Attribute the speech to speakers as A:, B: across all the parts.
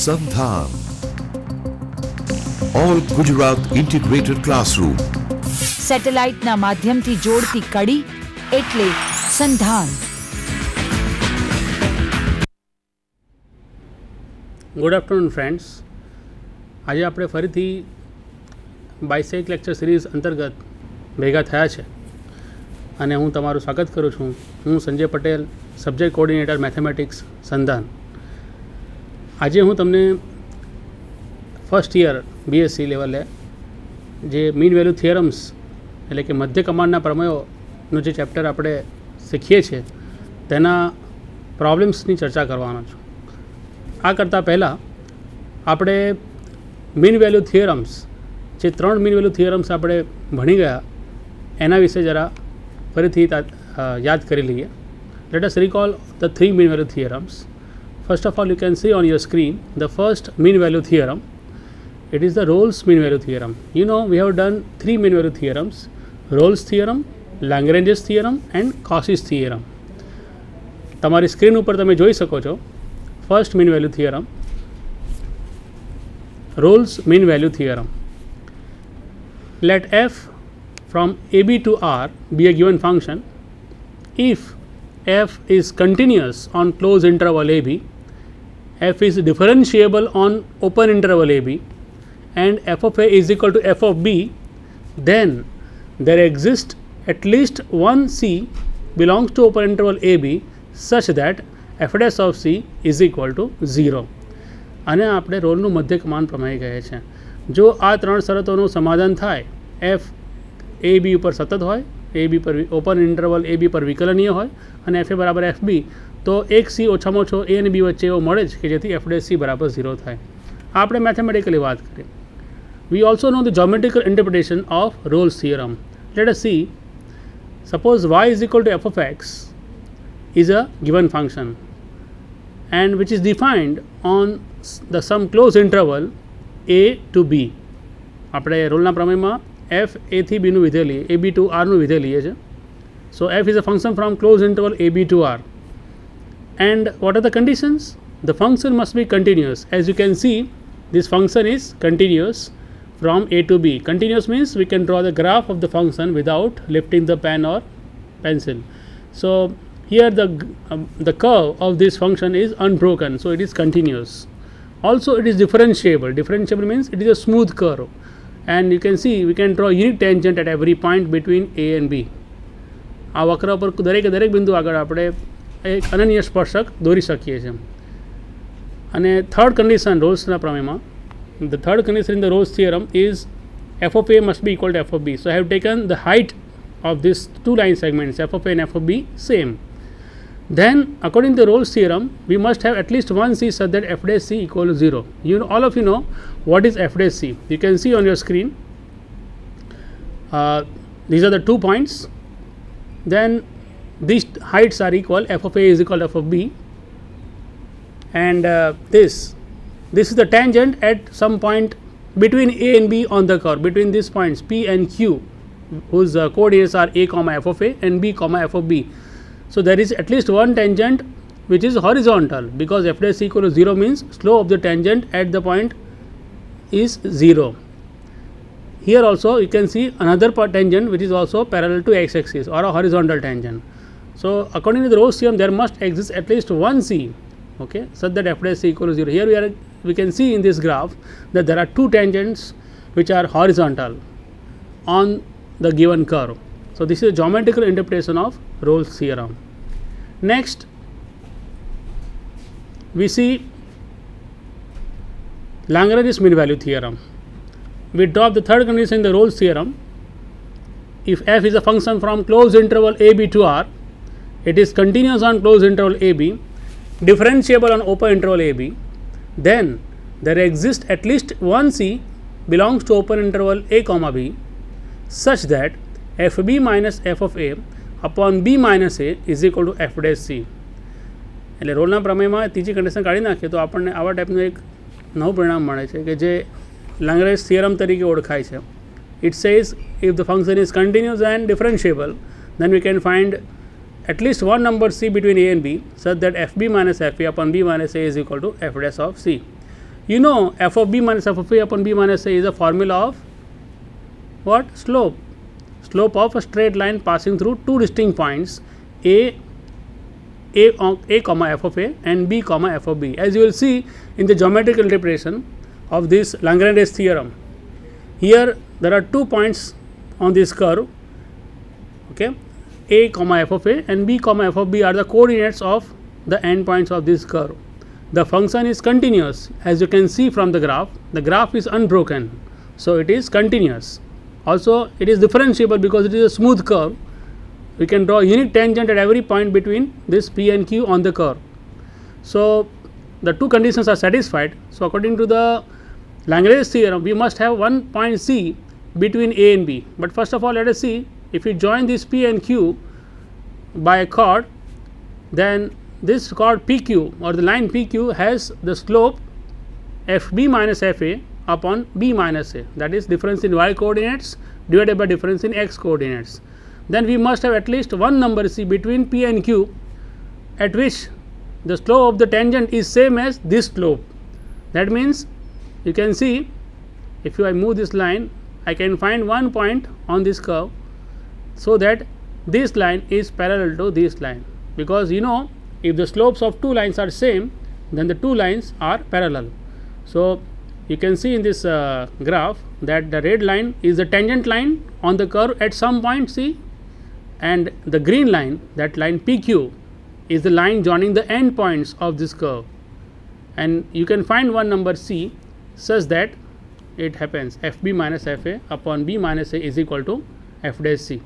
A: સંધાન all Gujarat integrated classroom.
B: સેટેલાઇટના માધ્યમથી જોડતી કડી એટલે સંધાન.
C: Good afternoon friends. આજે આપણે ફરીથી બાયસેક લેક્ચર સિરીઝ અંતર્ગત ભેગા થયા છે અને હું તમારું સ્વાગત કરું છું. હું Sanjay Patel, subject coordinator mathematics Sandhan. આજે હું તમને ફર્સ્ટ યર બીએસસી લેવલે જે મીન વેલ્યુ થિયરમ્સ એટલે કે મધ્ય કમાન્ડના પ્રમેયોનું જે ચેપ્ટર આપણે શીખીએ છીએ તેના પ્રોબ્લેમ્સની ચર્ચા કરવાનો છું. આ કરતાં પહેલાં આપણે મીન વેલ્યુ થિયરમ્સ, જે 3 મીન વેલ્યુ થિયરમ્સ આપણે ભણી ગયા એના વિશે જરા ફરીથી યાદ કરી લઈએ. Let us recall the 3 mean value theorems. First of all, you can see on your screen the first mean value theorem. It is the Rolle's mean value theorem. You know, we have done 3 mean value theorems: Rolle's theorem, Lagrange's theorem and Cauchy's theorem. તમારી screen ઉપર તમે જોઈ શકો છો first mean value theorem, Rolle's mean value theorem. Let f from ab to r be a given function if f is continuous on closed interval ab, f is differentiable on open interval ab, and f of a is equal to f of b, then there exists at least one c belongs to open interval ab such that f dash of c is equal to 0. અને આપણે રોલનું મધ્ય કમાન પ્રમેય કહે છે. જો આ 3 શરતોનું સમાધાન થાય, f એ બી ઉપર સતત હોય, એ બી પર ઓપન ઇન્ટરવલ એ બી પર વિકલનીય હોય અને એફ એ બરાબર એફ બી, તો એક સી ઓછામાં ઓછો એ અને બી વચ્ચે એવો મળે જ કે જેથી એફ ડેશ સી બરાબર 0 થાય. આપણે મેથેમેટિકલી વાત કરીએ. We also know the geometrical interpretation of Rolle's theorem. Let us see. Suppose y is equal to f of x is a given function and which is defined on the some closed interval a to b. આપણે રોલના પ્રમેયમાં f a થી b નું વિધેય લઈએ, a b to r નું વિધેય લઈએ છે. So f is a function from closed interval a b to r. And what are the conditions? The function must be continuous. As you can see, this function is continuous from a to b. Continuous means we can draw the graph of the function without lifting the pen or pencil. So here the curve of this function is unbroken, so it is continuous. Also it is differentiable. Differentiable means it is a smooth curve. And you can see we can draw unique tangent at every point between a and b. આ વક્ર પર દરેક બિંદુ આગળ આપણે એક અનન્ય સ્પર્શક દોરી શકીએ છીએ. અને થર્ડ કન્ડિશન રોલ્સના પ્રમેયમાં, the third condition in the Rolle's theorem is f of a must be equal to f of b. So I have taken the height of these two line segments, f of a and f of b, same. Then according to the Rolle's theorem, we must have at least one c such that f dash c equal to 0. You know, all of you know what is f dash c. You can see on your screen. These are the 2 points. Then these heights are equal. F of a is equal to f of b, and this is the tangent at some point between a and b on the curve, between these points p and q, whose coordinates are a comma f of a and b comma f of b. So there is at least one tangent which is horizontal, because f dash equal to 0 means slope of the tangent at the point is 0. Here also you can see another tangent which is also parallel to x axis, or a horizontal tangent. So according to the Rolle's theorem, there must exist at least one c, okay, such that f dash equal to 0. Here we can see in this graph that there are 2 tangents which are horizontal on the given curve. So this is a geometrical interpretation of Rolle's theorem. Next, we see Lagrange's mean value theorem. We drop the third condition in the Rolle's theorem. If f is a function from closed interval a b to r, it is continuous on closed interval a b, differentiable on open interval a b, then there exists at least one c belongs to open interval a comma b such that f b minus f of a upon b minus a is equal to f dash c. એટલે રોલના પ્રમેયમાં ત્રીજી condition કાઢી નાખીએ તો આપણને આવા ટાઈપનું એક નવું પરિણામ મળે છે કે જે લાંગ્રેન્જ થિયરમ તરીકે ઓળખાય છે. It says if the function is continuous and differentiable, then we can find at least one number c between a and b such that fb minus fa upon b minus a is equal to f dash of c. You know f of b minus f of a upon b minus a is a formula of what? Slope. Slope of a straight line passing through two distinct points a comma f of a and b comma f of b. As you will see in the geometrical interpretation of this Lagrange's theorem, here there are 2 points on this curve, okay, a comma f of a and b comma f of b are the coordinates of the endpoints of this curve. The function is continuous, as you can see from the graph is unbroken, so it is continuous. Also it is differentiable because it is a smooth curve. We can draw unique tangent at every point between this p and q on the curve. So the two conditions are satisfied. So according to the Lagrange's theorem, we must have one point C between a and b. But first of all, let us see, if we join this p and q by a chord, then this chord PQ or the line PQ has the slope FB minus FA upon B minus A, that is difference in y coordinates divided by difference in x coordinates. Then we must have at least one number C between P and Q at which the slope of the tangent is same as this slope. That means you can see, if I move this line, I can find one point on this curve so that this line is parallel to this line, because you know, if the slopes of two lines are same, then the two lines are parallel. So you can see in this graph that the red line is the tangent line on the curve at some point C, and the green line, that line PQ, is the line joining the end points of this curve, and you can find one number C such that it happens FB minus FA upon B minus A is equal to F dash C.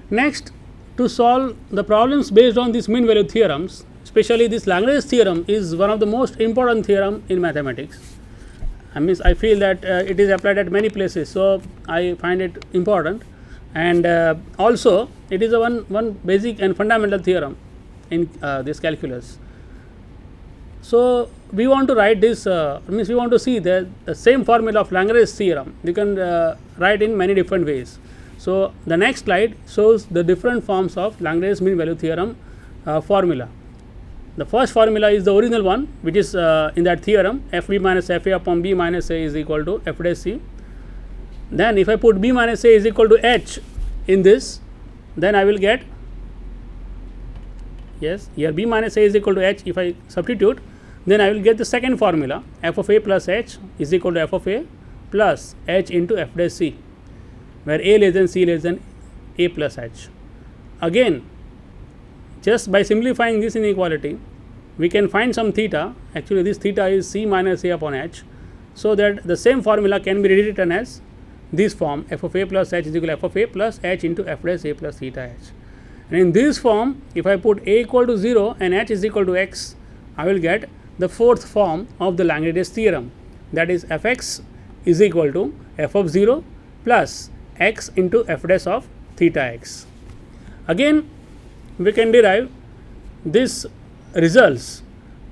C: Next, to solve the problems based on these mean value theorems, especially this Lagrange's theorem is one of the most important theorem in mathematics. I feel that it is applied at many places, so I find it important, and also it is a one basic and fundamental theorem in this calculus. So we want to write this, we want to see the same formula of Lagrange's theorem. You can write in many different ways. So the next slide shows the different forms of Lagrange's mean value theorem formula. The first formula is the original one, which is in that theorem, FB minus FA upon B minus A is equal to F dash C. Then if I put B minus A is equal to H in this, then I will get, yes, here B minus A is equal to H. If I substitute, then I will get the second formula, F of A plus H is equal to F of A plus H into F dash C, where A less than C less than A plus H. Again, just by simplifying this inequality, we can find some theta. Actually, this theta is C minus A upon H, so that the same formula can be rewritten as this form, F of A plus H is equal to F of A plus H into F dash A plus theta H. And in this form, if I put A equal to 0 and H is equal to x, I will get the fourth form of the Lagrange's theorem, that is Fx is equal to F of 0 plus x into F dash of theta x. Again, we can derive this results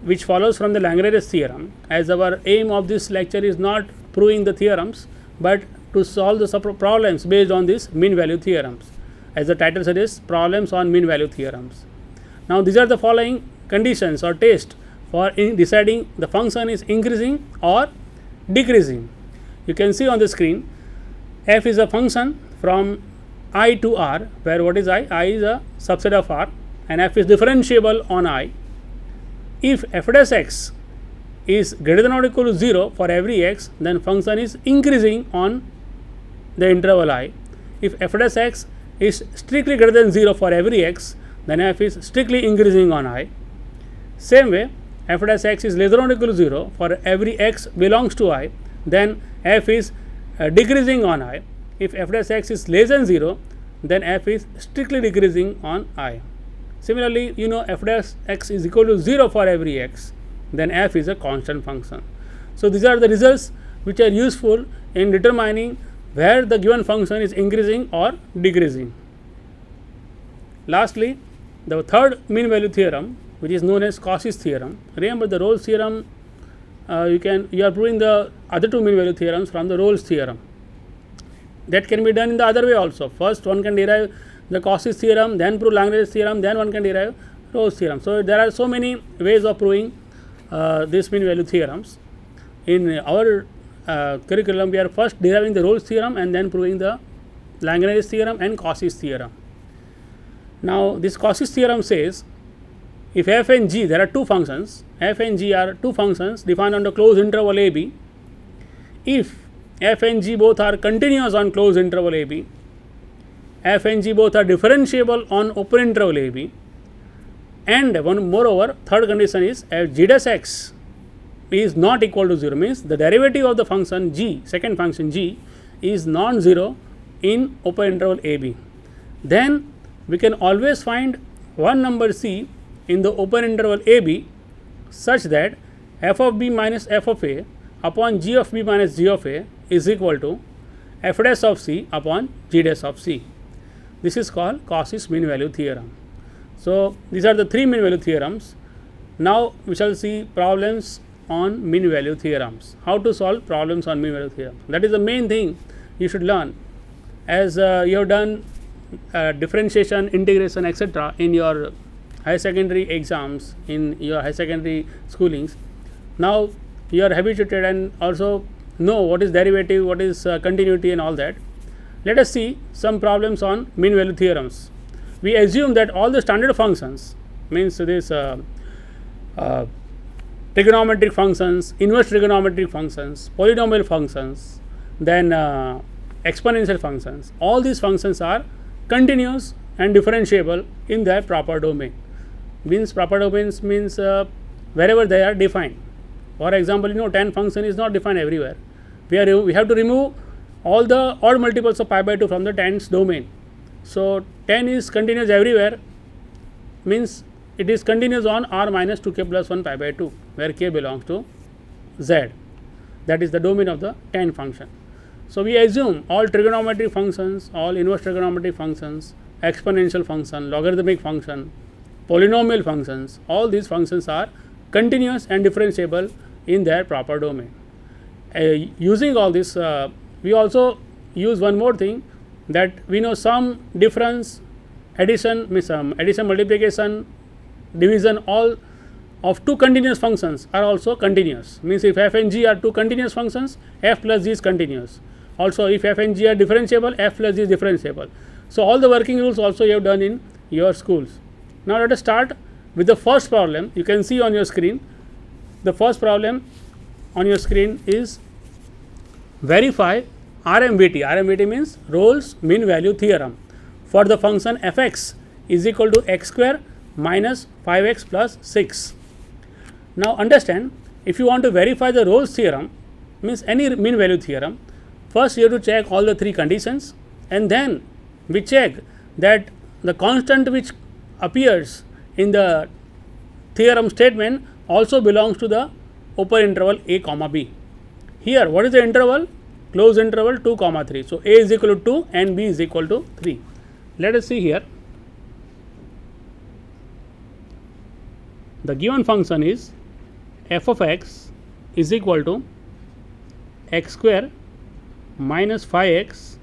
C: which follows from the Lagrange's theorem, as our aim of this lecture is not proving the theorems, but to solve the problems based on these mean value theorems. As the title suggests, problems on mean value theorems. Now these are the following conditions or tests for deciding the function is increasing or decreasing. You can see on the screen, f is a function from I to R, where what is I? I is a subset of R, and f is differentiable on I. If f dash x is greater than or equal to 0 for every x, then function is increasing on the interval I. If f dash x is strictly greater than 0 for every x, then f is strictly increasing on I. Same way, f dash x is less than or equal to 0 for every x belongs to I, then f is decreasing on I. If f dash x is less than 0, then f is strictly decreasing on I. Similarly, you know, f dash x is equal to 0 for every x, then f is a constant function. So these are the results which are useful in determining where the given function is increasing or decreasing. Lastly, the third mean value theorem, which is known as Cauchy's theorem. Remember the Rolle's theorem, you are proving the other two mean value theorems from the Rolle's theorem. That can be done in the other way also. First one can derive the Cauchy's theorem, then prove Lagrange's theorem, then one can derive Rolle's theorem. So there are so many ways of proving this mean value theorems. In our curriculum, we are first deriving the Rolle's theorem and then proving the Lagrange's theorem and Cauchy's theorem. Now, this Cauchy's theorem says if f and g, there are two functions, f and g are two functions defined on the closed interval a b. If f and g both are continuous on closed interval a b, f and g both are differentiable on open interval a b, and one moreover third condition is f g dash x is not equal to 0, means the derivative of the function g, second function g, is non-zero in open interval a b. Then we can always find one number c in the open interval a b such that f of b minus f of a upon g of b minus g of a is equal to f dash of c upon g dash of c. This is called Cauchy's mean value theorem. So, these are the three mean value theorems. Now, we shall see problems on mean value theorems. How to solve problems on mean value theorem. That is the main thing you should learn, as you have done differentiation, integration, etc. in your higher secondary exams, in your higher secondary schoolings. Now, you are habituated and also know what is derivative, what is continuity and all that. Let us see some problems on mean value theorems. We assume that all the standard functions, means this trigonometric functions, inverse trigonometric functions, polynomial functions, then exponential functions, all these functions are continuous and differentiable in their proper domain. Means proper domains means wherever they are defined. For example, 10 function is not defined everywhere. We have to remove all the odd multiples of pi by 2 from the 10's domain. So, 10 is continuous everywhere, means it is continuous on r minus 2k plus 1 pi by 2, where k belongs to z. That is the domain of the 10 function. So, we assume all trigonometric functions, all inverse trigonometric functions, exponential function, logarithmic function, polynomial functions, all these functions are continuous and differentiable in their proper domain. Using all this, we also use one more thing, that we know some difference, addition, addition, multiplication, division, all of two continuous functions are also continuous. Means if f and g are two continuous functions, f plus g is continuous. Also, if f and g are differentiable, f plus g is differentiable. So, all the working rules also you have done in your schools. Now, let us start with the first problem. You can see on your screen. The first problem on your screen is verify RMVT. RMVT means Rolle's mean value theorem for the function fx is equal to x square minus 5x plus 6. Now, understand, if you want to verify the Rolle's theorem, means any mean value theorem, first you have to check all the three conditions, and then we check that the constant which appears in the theorem statement also belongs to the open interval a comma b. Here, what is the interval? Closed interval 2 comma 3. So, a is equal to 2 and b is equal to 3. Let us see here. The given function is f of x is equal to x square minus 5x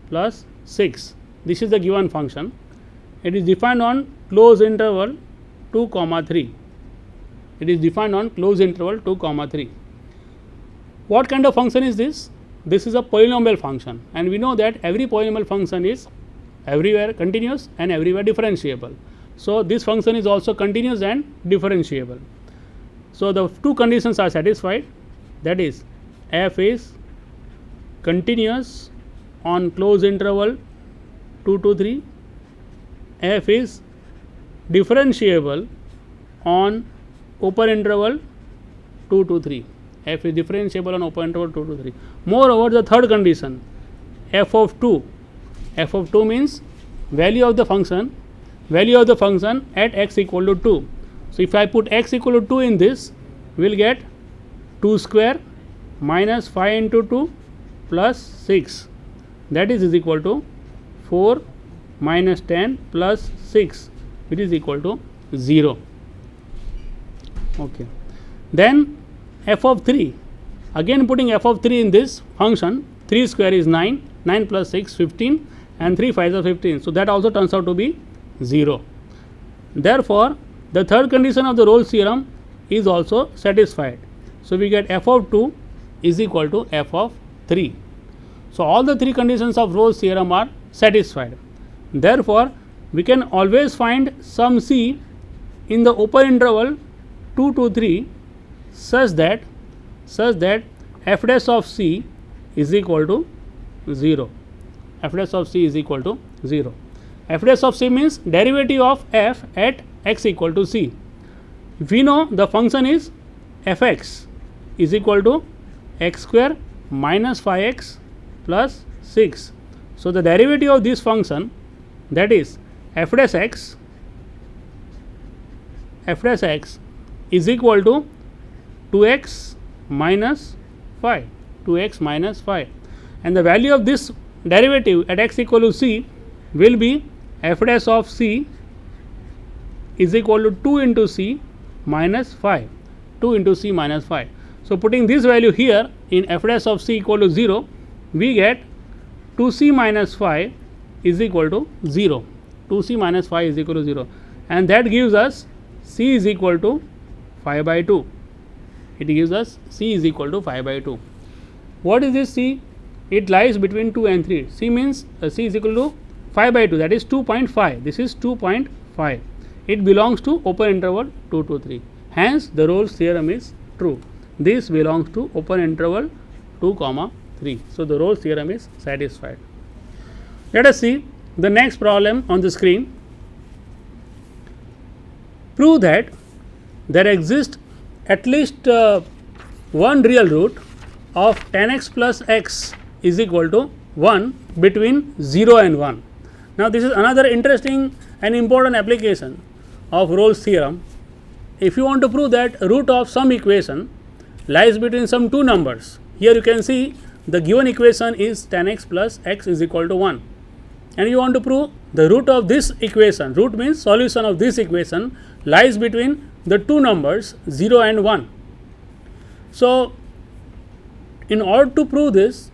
C: plus 6. This is the given function. It is defined on closed interval 2 comma 3. It is defined on closed interval 2 comma 3. What kind of function is this? This is a polynomial function, and we know that every polynomial function is everywhere continuous and everywhere differentiable. So, this function is also continuous and differentiable. So, the two conditions are satisfied, that is f is continuous on closed interval 2 to 3, f is differentiable on open interval 2 to 3. F is differentiable on open interval 2 to 3. Moreover, the third condition, f of 2. F of 2 means value of the function at x equal to 2. So, if I put x equal to 2 in this, we will get 2 square minus 5 into 2 plus 6, that is equal to 4 minus 10 plus 6, which is equal to 0. Okay. Then f of 3, again putting f of 3 in this function, 3 square is 9, 9 plus 6 15, and 3 5s are 15. So, that also turns out to be 0. Therefore, the third condition of the Rolle's theorem is also satisfied. So, we get f of 2 is equal to f of 3. So, all the three conditions of Rolle's theorem are satisfied. Therefore, we can always find some c in the open interval 2 to 3 such that f dash of c is equal to 0. F dash of c is equal to 0. F dash of c means derivative of f at x equal to c. We know the function is fx is equal to x square minus 5x plus 6. So, the derivative of this function, that is f dash x is equal to 2x minus 5, and the value of this derivative at x equal to c will be f dash of c is equal to 2 into c minus 5, 2 into c minus 5. So, putting this value here in f dash of c equal to 0, we get 2c minus 5 is equal to 0, 2c minus 5 is equal to 0, and that gives us c is equal to 5 by 2. It gives us c is equal to 5 by 2. What is this c? It lies between 2 and 3. C means c is equal to 5 by 2, that is 2.5. This is 2.5. It belongs to open interval 2 to 3. Hence, the Rolle's theorem is true. This belongs to open interval 2, 3. So, the Rolle's theorem is satisfied. Let us see the next problem on the screen. Prove that there exists at least one real root of 10x plus x is equal to 1 between 0 and 1. Now, this is another interesting and important application of Rolle's theorem. If you want to prove that root of some equation lies between some two numbers, here you can see the given equation is 10x plus x is equal to 1, and you want to prove the root of this equation, root means solution of this equation, lies between the two numbers 0 and 1. So, in order to prove this,